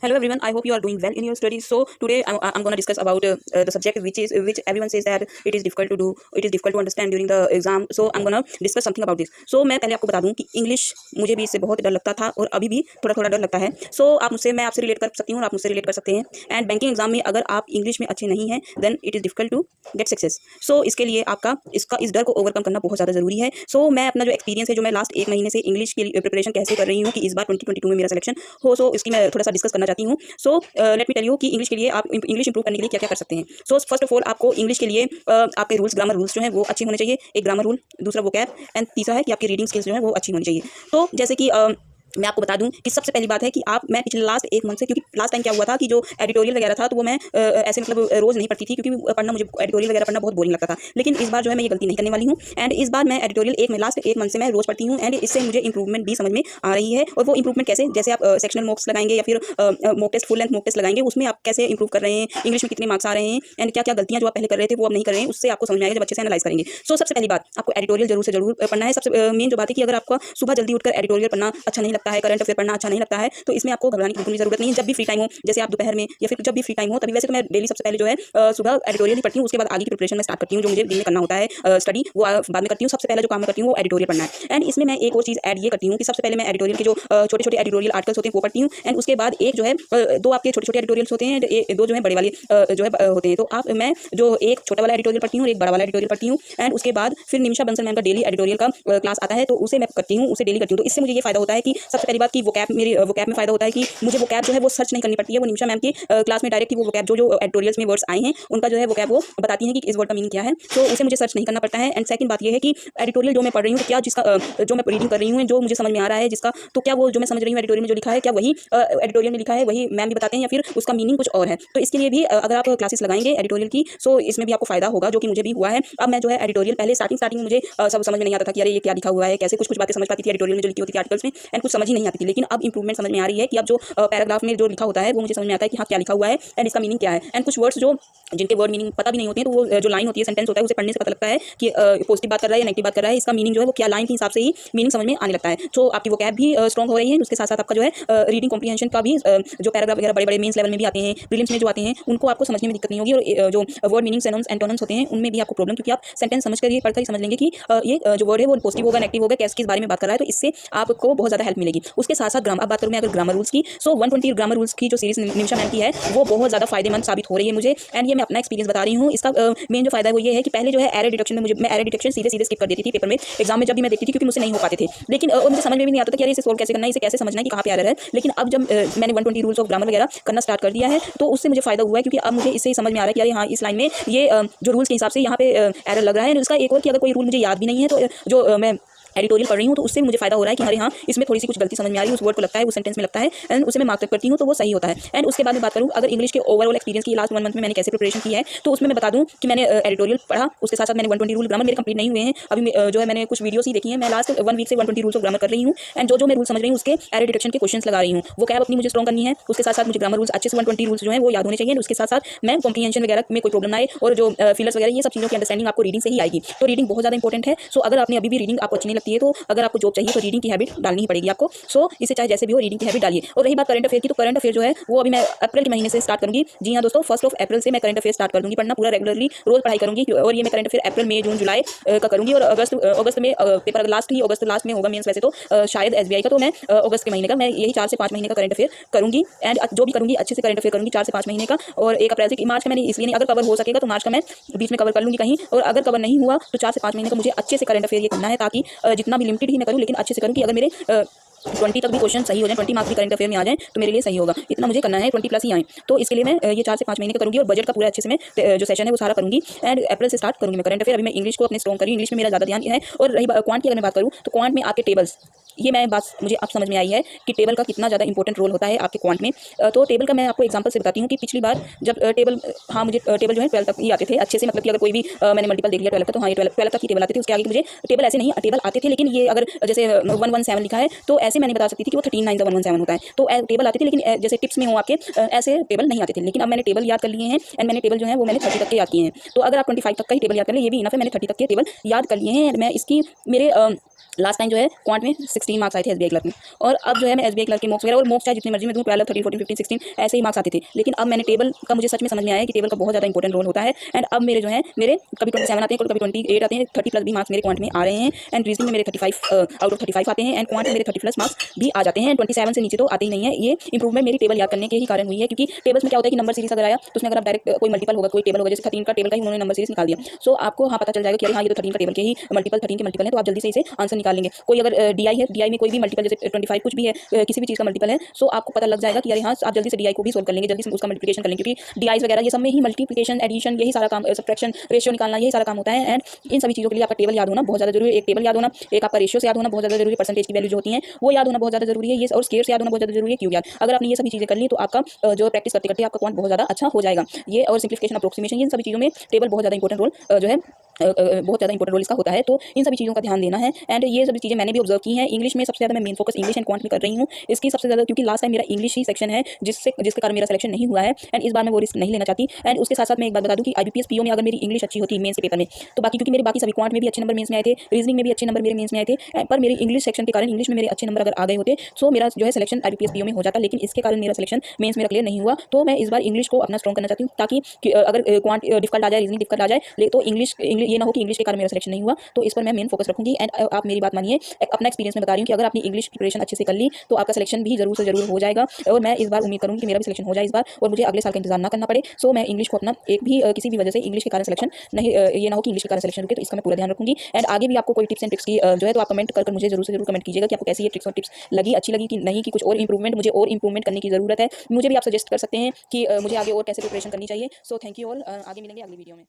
Hello everyone, I hope you are doing well in your studies. So today I'm going to discuss about the subject which everyone says that it is difficult to do, it is difficult to understand during the exam. So I'm going to discuss something about this. So मैं पहले आपको बता दूं कि English मुझे भी इससे बहुत डर लगता था और अभी भी थोड़ा थोड़ा डर लगता है. So मैं आपसे रिलेट कर सकती हूँ और आप मुझसे रिलेट कर सकते हैं. एंड बैंकिंग एग्जाम में अगर आप इंग्लिश में अच्छे नहीं हैं then it is difficult to get success. So इसके लिए आपका इस डर को ओवरकम करना बहुत ज़्यादा ज़रूरी है. सो मैं अपना जो एक्सपीरियंस है जो मैं लास्ट 1 महीने से इंग्लिश की प्रिपरेशन कैसे कर रही हूँ कि इस बार 2022 में मेरा सिलेक्शन हो, सो इसकी मैं थोड़ा सा डिस्कस करना चाहती हूँ. So let me tell you कि इंग्लिश के लिए आप इंग्लिश इंप्रूव करने के लिए क्या क्या कर सकते हैं. सो फर्स्ट ऑफ ऑल आपको इंग्लिश के लिए आपके ग्रामर रूल्स जो हैं वो अच्छे होने चाहिए. एक ग्रामर रूल, दूसरा वोकैब, एंड तीसरा है कि आपकी रीडिंग स्किल्स जो है वो अच्छी होनी चाहिए. तो जैसे कि मैं आपको बता दूं कि सबसे पहली बात है कि मैं पिछले लास्ट 1 मंथ से, क्योंकि लास्ट टाइम क्या हुआ था कि जो एडिटोरियल वगैरह था तो वो मैं ऐसे मतलब रोज़ नहीं पढ़ती थी क्योंकि पढ़ना मुझे एडिटोरियल वगैरह पढ़ना बहुत बोरिंग लगता था. लेकिन इस बार जो है मैं ये गलती नहीं करने वाली हूँ. एंड इस बार मैं एडिटोरियल लास्ट 1 मंथ से मैं रोज़ पढ़ती हूँ. एंड इससे मुझे इंप्रूवमेंट भी समझ में आ रही है. और वो इंप्रूवमेंट कैसे, जैसे आप सेक्शनल मॉक्स लगाएंगे या फिर mock test, full length mock test लगाएंगे, उसमें आप कैसे इंप्रूव कर रहे हैं, इंग्लिश में कितने मार्क्स आ रहे हैं, एंड क्या क्या गलतियाँ जो आप पहले कर रहे थे वो आप नहीं कर रहे हैं, उससे आपको समझ में आएगा जब अच्छे से एनालाइज करेंगे. सो सबसे पहली बात, आपको एडिटोरियल जरूर से जरूर पढ़ना है. सबसे मेन जो बात है कि अगर आपको सुबह जल्दी उठकर एडिटोरियल पढ़ना अच्छा नहीं लगता है, करंट अफेयर पढ़ना अच्छा नहीं लगता है, तो इसमें आपको घबराने की बिल्कुल जरूरत नहीं है. जब भी फ्री टाइम हो, जैसे आप दोपहर में या फिर जब भी फ्री टाइम हो तभी, वैसे तो मैं डेली सबसे पहले जो है सुबह एडिटोरियल ही पढ़ती हूँ. उसके बाद आगे की प्रिपरेशन में स्टार्ट करती हूँ. जो मुझे दिन में करना होता है स्टडी वो बाद में करती हूँ. सबसे पहले जो काम मैं करती हूँ वो एडिटोरियल पढ़ना है. एंड इसमें मैं एक और चीज़ ऐड ये करती हूँ कि सबसे पहले मैं एडिटोरियल के जो छोटे छोटे एडिटोरियल आर्टिकल्स होते हैं वो पढ़ती हूँ. एंड उसके बाद एक जो है 2 आपके छोटे छोटे एडिटोरियल्स होते हैं, 2 जो है बड़े वाले जो है होते हैं. तो मैं जो एक छोटा वाला एडिटोरियल पढ़ती हूँ और एक बड़ा वाला एडिटोरियल पढ़ती हूँ. एंड उसके बाद फिर निमिषा बंसल मैम का डेली एडिटोरियल का क्लास आता है तो उसे मैं करती हूँ, उसे डेली करती हूँ. तो इससे मुझे ये फायदा होता है कि सबसे पहली बात की वोकैब में फायदा होता है कि मुझे वोकैब जो है वो सर्च नहीं करनी पड़ती है. वो निमिषा मैम की क्लास में डायरेक्ट वो वोकैब जो एडिटोरियल्स में वर्ड्स आए हैं उनका जो है वोकैब वो बताती हैं कि इस वर्ड का मीनिंग क्या है. तो उसे मुझे सर्च नहीं करना पड़ता है. एंड सेकंड बात ये है कि एडिटोरियल जो मैं पढ़ रही हूँ क्या जिसका जो मैं रीडिंग कर रही हूँ जो मुझे समझ में आ रहा है जिसका, तो क्या वो जो मैं समझ रही हूँ एडिटोरियल में जो लिखा है क्या वही एडिटोरियल में लिखा है वही मैम भी बताते हैं या फिर उसका मीनिंग कुछ और है. तो इसके लिए भी अगर आप क्लासेस लगाएंगे एडिटोरियल की सो इसमें भी आपको फायदा होगा, जो कि मुझे भी हुआ है. अब मैं जो है एडिटोरियल पहले स्टार्टिंग में मुझे सब समझ में नहीं आता था कि अरे ये क्या लिखा हुआ है, कैसे कुछ बातें समझ पाती थी एडिटोरियल में जो लिखी होती थी आर्टिकल्स में, एंड कुछ समझ ही नहीं आती थी. लेकिन अब इंप्रूवमेंट समझ में आ रही है कि अब जो पैराग्राफ में जो लिखा होता है वो मुझे समझ में आता है कि हाँ क्या लिखा हुआ है एंड इसका मीनिंग क्या है. एंड कुछ वर्ड्स जो जिनके वर्ड मीनिंग पता भी नहीं होते हैं तो वो जो लाइन होती है, सेंटेंस होता है, उसे पढ़ने से पता लगता है कि पॉजिटिव बात कर रहा है या नेगेटिव बात कर रहा है, इसका मीनिंग जो है वो क्या लाइन के हिसाब से ही मीनिंग समझ में आने लगता है. तो आपकी वोकैब भी स्ट्रॉन्ग हो रही है. उसके साथ साथ आपका जो है रीडिंग कॉम्प्रिहेंशन का भी जो पैराग्राफ वगैरह बड़े मेंस लेवल में भी आते हैं, प्रीलिम्स में जो आते हैं उनको आपको समझने में दिक्कत नहीं होगी. और जो वर्ड मीनिंग सिनोनिम्स एंटोनिम्स होते हैं उनमें भी आपको प्रॉब्लम, क्योंकि आप सेंटेंस समझ कर पढ़कर ही समझ लेंगे कि ये जो वर्ड है वो पॉजिटिव होगा, नेगेटिव होगा, किस बारे में बात कर रहा है. तो इससे आपको बहुत ज़्यादा हेल्प मिलेगी. उसके साथ साथ अब बात करूँ मैं अगर ग्रामर रूल्स की, सो 120 ग्रामर रूल्स की जो सीरीज निमिषा मैम की है वो बहुत ज़्यादा फायदेमंद साबित हो रही है मुझे. एंड ये मैं अपना एक्सपीरियंस बता रही हूँ. इसका मेन जो फायदा है वो ये है कि पहले जो है एरर डिटेक्शन में मैं एरर डिटेक्शन सीधे स्किप कर देती थी पेपर में, एग्जाम में जब भी मैं देखती थी, क्योंकि मुझसे नहीं हो पाते थे. लेकिन मुझे समझ में भी नहीं आता था कि यार इसे सोल्व कैसे करना है, इसे कैसे समझना है कि कहाँ पे एरर है. लेकिन अब जब मैंने 120 रूल्स ऑफ ग्रामर वगैरह करना स्टार्ट कर दिया है तो उससे मुझे फायदा हुआ है, क्योंकि अब मुझे इससे समझ में आ रहा है कि यार हाँ इस लाइन में ये जो रूल्स के हिसाब से यहाँ पे एरर लग रहा है. इसका एक और कि अगर कोई रूल मुझे याद भी नहीं है तो जो मैं एडिटोरियल पढ़ रही हूँ तो उससे मुझे फायदा हो रहा है कि अरे हाँ इसमें थोड़ी सी कुछ गलती समझ में आ रही है, उस वर्ड को लगता है, उस सेंटेंस में लगता है, एंड उसे मैं मार्क करती हूँ तो वो सही होता है. एंड उसके बाद में बात करूँ अगर इंग्लिश के ओवरऑल एक्सपीरियंस की लास्ट 1 मंथ में मैंने कैसे प्रिपरेशन की है, तो उसमें मैं बता दूँ कि मैंने एडिटोरियल पढ़ा, उसके साथ साथ मैंने 120 रूल ग्रामर मेरे कंप्लीट नहीं हुए हैं अभी, जो है मैंने कुछ वीडियोस ही देखी है. मैं लास्ट 1 वीक से 120 रूल्स ऑफ ग्रामर कर रही हूँ. एंड जो मैं रूल समझ रही हूँ उसके एरर डिटेक्शन के क्वेश्चंस लगा रही हूँ. वो कैब अपनी मुझे स्ट्रॉन्ग करनी है. उसके साथ साथ मुझे ग्रामर रूल्स अच्छे से 120 रूल्स जो है वो याद होने चाहिए. उसके साथ साथ मैं कॉम्प्रिहेंशन वगैरह में कोई प्रॉब्लम ना आए, और जो फिलर्स वगैरह ये सब चीज़ों की अंडरस्टैंडिंग आपको रीडिंग से ही आएगी. तो रीडिंग बहुत ज़्यादा इंपॉर्टेंट है. सो अगर आपने अभी भी रीडिंग आपको अच्छी नहीं लगती है तो अगर आपको जॉब चाहिए तो रीडिंग की हैबिट डालनी ही पड़ेगी आपको. सो इसे चाहे जैसे भी हो रीडिंग की हैबिट डालिए. और रही बात करंट अफेयर की, तो करंट अफेयर जो है वो अभी मैं अप्रैल के महीने से स्टार्ट करूंगी. जी हाँ दोस्तों, 1 अप्रैल से मैं करंट अफेयर स्टार्ट कर दूंगी पढ़ना, पूरा रेगुलरली रोज पढ़ाई करूंगी. और ये मैं करंट अफेयर अप्रैल मई जून जुलाई का करूंगी. और अगस्त में पेपर अगर अगस्त लास्ट में होगा मेंस वैसे तो शायद SBI का, तो मैं अगस्त के महीने का मैं यही 4 से 5 महीने का करंट अफेयर करूंगी. एंड जो भी करूंगी अच्छे से करंट अफेयर करूंगी 4 से 5 महीने का. और 1 अप्रैल से मार्च का मैंने इसलिए नहीं, अगर कवर हो सकेगा तो मार्च का मैं बीच में कवर कर लूंगी कहीं. और अगर कवर नहीं हुआ तो 4 से 5 महीने का मुझे अच्छे से करंट अफेयर ये करना है, ताकि जितना भी लिमिटेड ही मैं करूँ लेकिन अच्छे से करूँ कि अगर मेरे 20 तक भी क्वेश्चन सही हो जाए, 20 मार्क्स भी करंट अफेयर में आ जाए तो मेरे लिए सही होगा. इतना मुझे करना है, 20 प्लस ही आए. तो इसके लिए मैं ये 4 से 5 महीने का करूंगी. और बजट का पूरा अच्छे से मैं जो सेशन है वो सारा करूंगी. एंड अप्रैल से स्टार्ट करूंगी मैं करंट अफेयर. अभी मैं इंग्लिश को अपने स्ट्रॉन्ग करी, इंग्लिश में मेरा ज़्यादा ध्यान है. और रही क्वांट की अगर मैं बात करूँ तो क्वांट में आपके टेबल्स, ये मैं बात मुझे अब समझ में आई है कि टेबल का कितना ज़्यादा इंपॉर्टेंट रोल होता है आपके क्वांट में. तो टेबल का मैं आपको एग्जांपल से बताती हूँ कि पिछली बार जब टेबल, हाँ मुझे टेबल जो है 12 तक ही आते थे अच्छे से, मतलब कि अगर कोई भी मैंने मल्टीपल देख लिया 12 का तो हाँ ये 12 तक ही टेबल आते थे. उसके आगे मुझे टेबल ऐसे नहीं टेबल आते थे, लेकिन ये अगर जैसे 117 लिखा है तो ऐसे ऐसे मैंने बता सकती थी कि वो 13 9 1 1 7 होता है। तो टेबल आते थे, लेकिन जैसे टिप्स में हो आपके ऐसे टेबल नहीं आते थे। लेकिन अब मैंने टेबल याद कर लिए हैं एंड मैंने टेबल जो है वो मैंने 30 तक के याद किए हैं। तो अगर आप 25 तक का ही टेबल याद कर लें, ये भी इनफ है। मैंने 30 तक के टेबल याद कर लिए हैं एंड मैं इसकी मेरे लास्ट टाइम जो है क्वांट में 16 मार्क्स आए थे एसबीआई क्लर्क में। और अब जो है मैं एसबीआई क्लर्क के मॉक्स वगैरह और मॉक्स चाहे जितने मर्जी में दूँ 12 13 14 15 16 ऐसे ही मार्क्स आते थे। लेकिन अब मैंने टेबल का मुझे सच में समझ में आया है कि टेबल का बहुत ज़्यादा इंपॉर्टेंट रोल होता है। एंड अब मेरे जो है मेरे कभी 27 आते हैं, कभी 28 आते हैं, 30+ भी मार्क्स मेरे क्वांट में आ रहे हैं। एंड रीजनिंग में मेरे 35 आउट ऑफ 35 आते हैं एंड क्वांट में मेरे 30+ मार्क्स भी आ जाते हैं। 27 से नीचे तो आते ही नहीं है। ये इंप्रूवमेंट मेरी टेबल याद करने के ही कारण हुई है, क्योंकि टेबल्स में क्या होता है कि नंबर सीरीज अगर आया तो उसमें अगर आप डायरेक्ट कोई मल्टीपल होगा, कोई टेबल होगा, जैसे 13 का टेबल का ही उन्होंने नंबर सीरीज निकाल दिया, सो आपको हाँ पता चल जाएगा कि हाँ ये तो 13 का टेबल के ही मल्टीपल 13 के मल्टीपल है, तो आप जल्दी से इसे आंसर निकाल लेंगे। कोई अगर डीआई है, डीआई में कोई भी मल्टीपल जैसे 25 कुछ भी है, किसी भी चीज़ का मल्टीपल है, सो आपको पता लग जाएगा कि यार हाँ आप जल्दी से डीआई को भी सोल्व कर लेंगे, जल्दी से उसका मल्टीप्लिकेशन कर लेंगे, क्योंकि डीआईज वगैरह ये सब में ही मल्टीप्लिकेशन, एडिशन, यही सारा काम, सब्ट्रैक्शन, रेशियो निकालना, यही सारा काम होता है। एंड इन सभी चीज़ों के लिए आपका टेबल याद होना बहुत ज़्यादा जरूरी है। एक टेबल याद होना, एक आपका रेशियो याद होना बहुत ज़्यादा जरूरी है, परसेंटेज की वैल्यू जो होती है वो याद होना बहुत ज़्यादा जरूरी है, ये और स्केयर्स याद होना बहुत ज़्यादा जरूरी है, क्यों याद। अगर आपने ये सभी चीज़ें कर ली तो आपका जो प्रैक्टिस करते करते आपका क्वांट बहुत ज़्यादा अच्छा हो जाएगा। ये और सिंप्लिफिकेशन, अप्रोक्सीमेशन, इन सभी चीज़ों में टेबल बहुत ज़्यादा इंपॉर्टेंट रोल जो है बहुत ज़्यादा इंपॉर्टेंट रोल इसका होता है। तो इन सभी चीज़ों का ध्यान देना है। एंड ये सभी चीज़ें मैंने भी ऑब्जर्व की हैं। इंग्लिश में सबसे ज़्यादा मैं main focus English and quant में कर रही हूँ, इसकी सबसे ज़्यादा, क्योंकि लास्ट टाइम मेरा इंग्लिश ही सेक्शन है जिसके कारण मेरा सिलेक्शन नहीं हुआ है। एंड इस बार मैं वो रिस्क नहीं लेना चाहती। एंड उसके साथ साथ मैं एक बात बता दूँ कि IBPS PO में अगर मेरी इंग्लिश अच्छी होती मेंस के पेपर में, तो बाकी क्योंकि मेरे बाकी सभी क्वांट में भी अच्छे नंबर मेंस में आए थे, रीजनिंग में भी अच्छे नंबर मेरे मेंस में आए थे, पर मेरी इंग्लिश सेक्शन के कारण इंग्लिश में मेरे अच्छे नंबर अगर आ गए होते, सो मेरा जो है सिलेक्शन IBPS PO में हो जाता। लेकिन इसके कारण मेरा सिलेक्शन मेंस मेरा क्लियर नहीं हुआ। तो मैं इस बार इंग्लिश को अपना स्ट्रॉन्ग करना चाहती हूँ, ताकि अगर क्वांट डिफिकल्ट आ जाए, रीजनिंग डिफिकल्ट आ जाए, तो इंग्लिश ये ना हो कि इंग्लिश के कारण मेरा सिलेक्शन नहीं हुआ। तो इस पर मैं मेन फोकस रखूंगी। एंड आप मेरी बात मानिए, अपना एक्सपीरियंस में बता रही हूँ कि अगर आपने इंग्लिश प्रिपरेशन अच्छे से कर ली तो आपका सिलेक्शन भी जरूर से जरूर हो जाएगा। और मैं इस बार उम्मीद करूँगी कि मेरा भी सिलेक्शन हो जाए इस बार और मुझे अगले साल का इंतजार ना करना पड़े। सो मैं इंग्लिश को अपना एक भी किसी भी वजह से इंग्लिश के कारण सिलेक्शन नहीं, ये ना हो कि इंग्लिश के कारण सिलेक्शन रुके, तो इसका मैं पूरा ध्यान रखूंगी। एंड आगे भी आपको कोई टिप्स एंड ट्रिक्स की जो है तो आप कमेंट कर मुझे जरूर से जरूर कमेंट कीजिएगा कि आपको कैसी ये ट्रिक्स और टिप्स लगी, अच्छी लगी कि नहीं, कि कुछ और इंप्रूवमेंट, मुझे और इंप्रूवमेंट करने की जरूरत है। मुझे भी आप सजेस्ट कर सकते हैं कि मुझे आगे और कैसे प्रिपरेशन करनी चाहिए। सो थैंक यू ऑल, आगे मिलेंगे अगली वीडियो में।